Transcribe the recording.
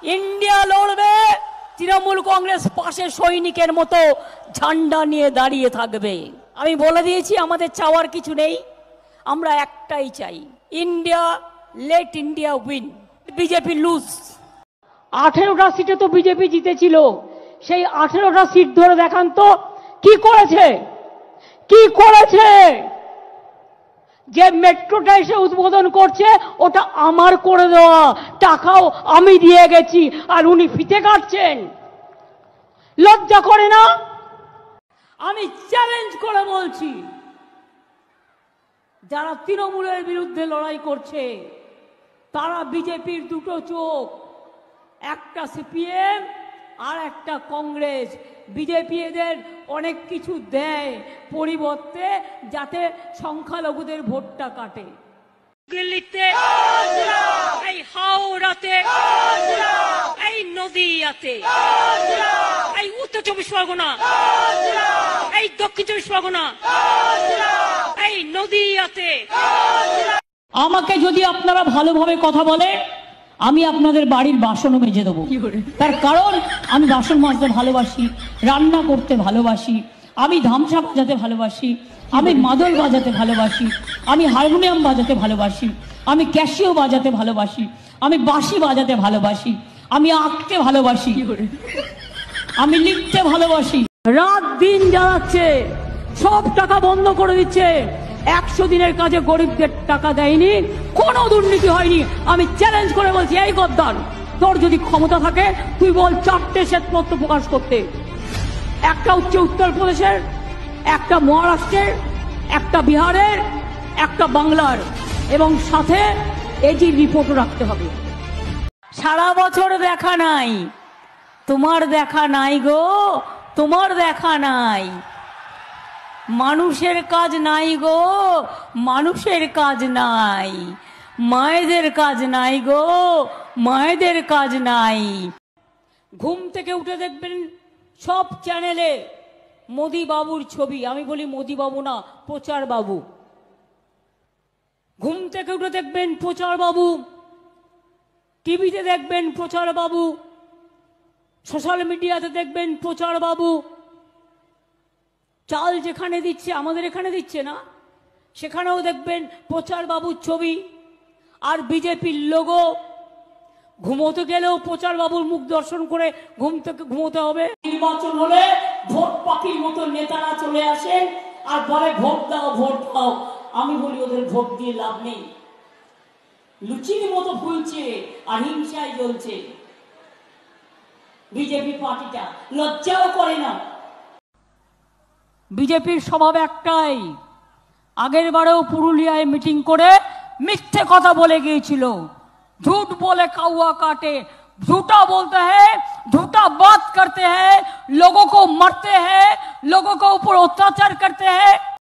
India লড়বে, তৃণমূল কংগ্রেস পাশে সৈনিকের মতো ঝান্ডা নিয়ে দাঁড়িয়ে থাকবে। আমি বলে দিয়েছি আমাদের চাওয়ার কিছু নেই, আমরা একটাই চাই, India, let India win, BJP lose. 18টা সিটে তো বিজেপি জিতেছিল, সেই 18টা সিট ধরে দেখান তো কি করেছে, কি করেছে। যে মেট্রোটা এসে উদ্বোধন করছে ওটা আমার করে দেওয়া, টাকাও আমি দিয়ে গেছি, আর উনি ফিতে কাটছেন। লজ্জা করে না? আমি চ্যালেঞ্জ করে বলছি, যারা তৃণমূলের বিরুদ্ধে লড়াই করছে তারা বিজেপির দুটো চোখ, একটা সিপিএম আর একটা কংগ্রেস। বিজেপি এদের অনেক কিছু দেয় পরিবর্তে, যাতে সংখ্যালঘুদের ভোটটা কাটে। দিল্লিতে, এই হাওড়াতে, এই নদিয়াতে, এই উত্তর 24 পরগনা, এই দক্ষিণ 24 পরগনা, এই নদিয়াতে। আমাকে যদি আপনারা ভালোভাবে কথা বলে, আমি আপনাদের বাড়ির বাসনও মেজে দেবো। তার কারণ আমি বাসন মাজতে ভালোবাসি, রান্না করতে ভালোবাসি, আমি ধামসা বাজাতে ভালোবাসি, আমি মাদল বাজাতে ভালোবাসি, আমি হারমোনিয়াম বাজাতে ভালোবাসি, আমি ক্যাসিও বাজাতে ভালোবাসি, আমি বাঁশি বাজাতে ভালোবাসি, আমি আঁকতে ভালোবাসি, আমি লিখতে ভালোবাসি। রাত দিন জ্বালাচ্ছে, সব টাকা বন্ধ করে দিচ্ছে। 100 দিনের কাজে গরিবদের টাকা দেয়নি, কোনো দুর্নীতি হয়নি। আমি চ্যালেঞ্জ করে বলছি, এই গদ্দার, তোর যদি ক্ষমতা থাকে তুই বল 4টে শ্বেতপত্র প্রকাশ করতে, একটা হচ্ছে উত্তরপ্রদেশের, একটা মহারাষ্ট্রের, একটা বিহারের, একটা বাংলার, এবং সাথে এজি রিপোর্টও রাখতে হবে। সারা বছর দেখা নাই, তোমার দেখা নাই গো, তোমার দেখা নাই। মানুষের কাজ নাই গো, মানুষের কাজ নাই। মায়েদের কাজ নাই গো, মায়েদের কাজ নাই। ঘুম থেকে উঠে দেখবেন সব চ্যানেলে মোদি বাবুর ছবি। আমি বলি মোদি বাবু না, প্রচার বাবু। ঘুম থেকে উঠে দেখবেন প্রচার বাবু, টিভিতে দেখবেন প্রচার বাবু, সোশ্যাল মিডিয়াতে দেখবেন প্রচার বাবু। চাল যেখানে দিচ্ছে, আমাদের এখানে দিচ্ছে না, সেখানেও দেখবেন প্রচার বাবুর ছবি আর বিজেপির লোগো। ঘুমোতে গেলেও প্রচার বাবুর মুখ দর্শন করে ঘুম থেকে ঘুমোতে হবে। নির্বাচন হলে ভোট পাখির মতো নেতারা চলে আসেন আর বলে ভোট দাও, ভোট দাও। আমি বলি ওদের ভোট দিয়ে লাভ নেই, লুচির মতো ফুলছে আর হিংসায় জ্বলছে। বিজেপি পার্টিটা লজ্জাও করে না। বিজেপির স্বভাব একটাই, আগের বারেও পুরুলিয়ায় মিটিং করে মিথ্যে কথা বলে গিয়েছিল। झूठ बोले कौवा काटे, झूठा बोलते हैं, झूठा बात करते हैं, लोगों को मारते हैं, लोगों को ऊपर अत्याचार करते हैं।